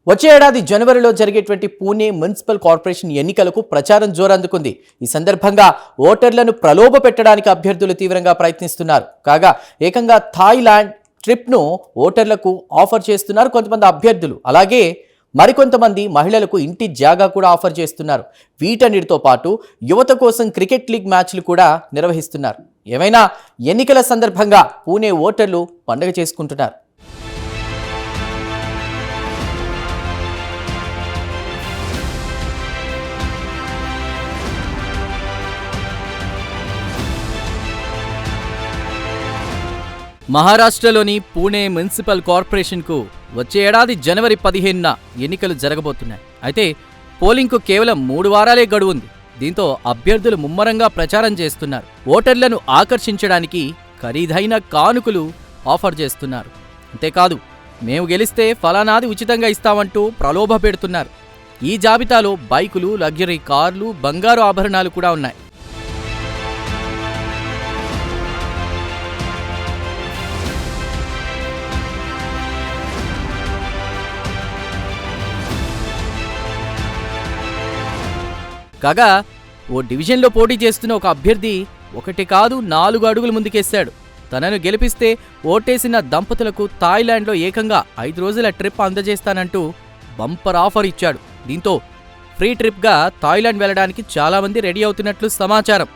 వచ్చే ఏడాది జనవరిలో జరిగేటువంటి పూణే మున్సిపల్ కార్పొరేషన్ ఎన్నికలకు ప్రచారం జోరందుకుంది. ఈ సందర్భంగా ఓటర్లను ప్రలోభ పెట్టడానికి అభ్యర్థులు తీవ్రంగా ప్రయత్నిస్తున్నారు. కాగా ఏకంగా థాయిలాండ్ ట్రిప్ను ఓటర్లకు ఆఫర్ చేస్తున్నారు కొంతమంది అభ్యర్థులు. అలాగే మరికొంతమంది మహిళలకు ఇంటి జాగా కూడా ఆఫర్ చేస్తున్నారు. వీటన్నిటితో పాటు యువత కోసం క్రికెట్ లీగ్ మ్యాచ్లు కూడా నిర్వహిస్తున్నారు. ఏమైనా ఎన్నికల సందర్భంగా పూణే ఓటర్లు పండుగ చేసుకుంటున్నారు. మహారాష్ట్రలోని పూణే మున్సిపల్ కార్పొరేషన్కు వచ్చే ఏడాది జనవరి 15న ఎన్నికలు జరగబోతున్నాయి. అయితే పోలింగ్కు కేవలం 3 వారాలే గడువు ఉంది. దీంతో అభ్యర్థులు ముమ్మరంగా ప్రచారం చేస్తున్నారు. ఓటర్లను ఆకర్షించడానికి ఖరీదైన కానుకలు ఆఫర్ చేస్తున్నారు. అంతేకాదు, మేము గెలిస్తే ఫలానాది ఉచితంగా ఇస్తామంటూ ప్రలోభ పెడుతున్నారు. ఈ జాబితాలో బైకులు, లగ్జరీ కార్లు, బంగారు ఆభరణాలు కూడా ఉన్నాయి. కాగా ఓ డివిజన్లో పోటీ చేస్తున్న ఒక అభ్యర్థి 1 కాదు 4 అడుగులు ముందుకేశాడు. తనను గెలిపిస్తే ఓటేసిన దంపతులకు థాయిలాండ్లో ఏకంగా 5 రోజుల ట్రిప్ అందజేస్తానంటూ బంపర్ ఆఫర్ ఇచ్చాడు. దీంతో ఫ్రీ ట్రిప్గా థాయిలాండ్ వెళ్లడానికి చాలామంది రెడీ అవుతున్నట్లు సమాచారం.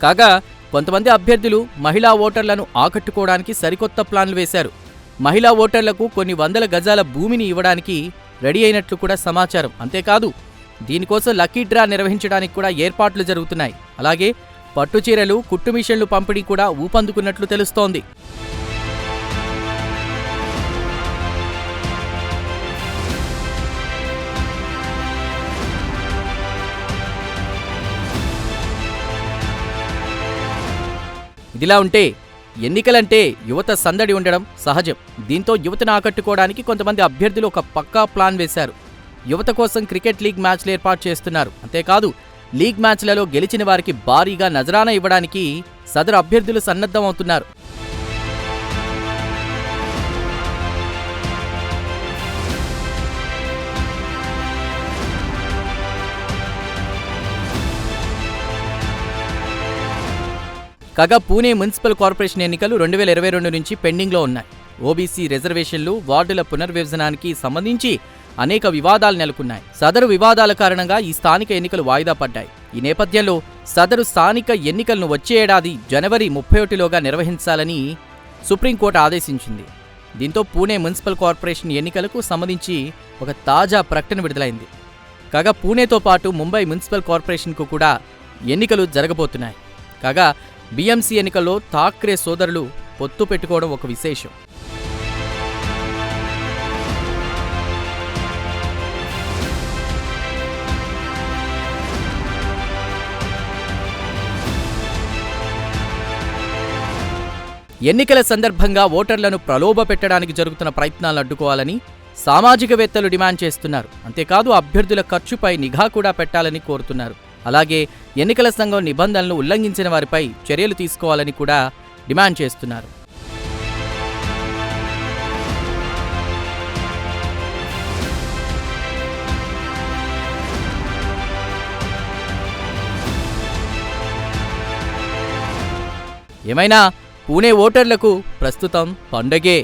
కాగా కొంతమంది అభ్యర్థులు మహిళా ఓటర్లను ఆకట్టుకోవడానికి సరికొత్త ప్లాన్లు వేశారు. మహిళా ఓటర్లకు కొన్ని వందల గజాల భూమిని ఇవ్వడానికి రెడీ అయినట్లు కూడా సమాచారం. అంతేకాదు, దీనికోసం లక్కీ డ్రా నిర్వహించడానికి కూడా ఏర్పాట్లు జరుగుతున్నాయి. అలాగే పట్టుచీరలు, కుట్టు మిషన్లు పంపిణీ కూడా ఊపందుకున్నట్లు తెలుస్తోంది. ఇదిలా ఉంటే ఎన్నికలంటే యువత సందడి ఉండడం సహజం. దీంతో యువతను ఆకట్టుకోవడానికి కొంతమంది అభ్యర్థులు ఒక పక్కా ప్లాన్ వేశారు. యువత కోసం క్రికెట్ లీగ్ మ్యాచ్లు ఏర్పాటు చేస్తున్నారు. అంతేకాదు, లీగ్ మ్యాచ్లలో గెలిచిన వారికి భారీగా నజరానా ఇవ్వడానికి సదరు అభ్యర్థులు సన్నద్ధమవుతున్నారు. కాగా పూణే మున్సిపల్ కార్పొరేషన్ ఎన్నికలు 2022 నుంచి పెండింగ్లో ఉన్నాయి. ఓబీసీ రిజర్వేషన్లు, వార్డుల పునర్విభజనానికి సంబంధించి అనేక వివాదాలు నెలకొన్నాయి. సదరు వివాదాల కారణంగా ఈ స్థానిక ఎన్నికలు వాయిదా పడ్డాయి. ఈ నేపథ్యంలో సదరు స్థానిక ఎన్నికలను వచ్చే ఏడాది జనవరి 31లోగా నిర్వహించాలని సుప్రీంకోర్టు ఆదేశించింది. దీంతో పూణే మున్సిపల్ కార్పొరేషన్ ఎన్నికలకు సంబంధించి ఒక తాజా ప్రకటన విడుదలైంది. కాగా పూణేతో పాటు ముంబై మున్సిపల్ కార్పొరేషన్కు కూడా ఎన్నికలు జరగబోతున్నాయి. కాగా బీఎంసీ ఎన్నికల్లో థాక్రే సోదరులు పొత్తు పెట్టుకోవడం ఒక విశేషం. ఎన్నికల సందర్భంగా ఓటర్లను ప్రలోభ పెట్టడానికి జరుగుతున్న ప్రయత్నాలను అడ్డుకోవాలని సామాజికవేత్తలు డిమాండ్ చేస్తున్నారు. అంతేకాదు, అభ్యర్థుల ఖర్చుపై నిఘా కూడా పెట్టాలని కోరుతున్నారు. అలాగే ఎన్నికల సంఘం నిబంధనలను ఉల్లంఘించిన వారిపై చర్యలు తీసుకోవాలని కూడా డిమాండ్ చేస్తున్నారు. ఏమైనా పూణే ఓటర్లకు ప్రస్తుతం పండగే.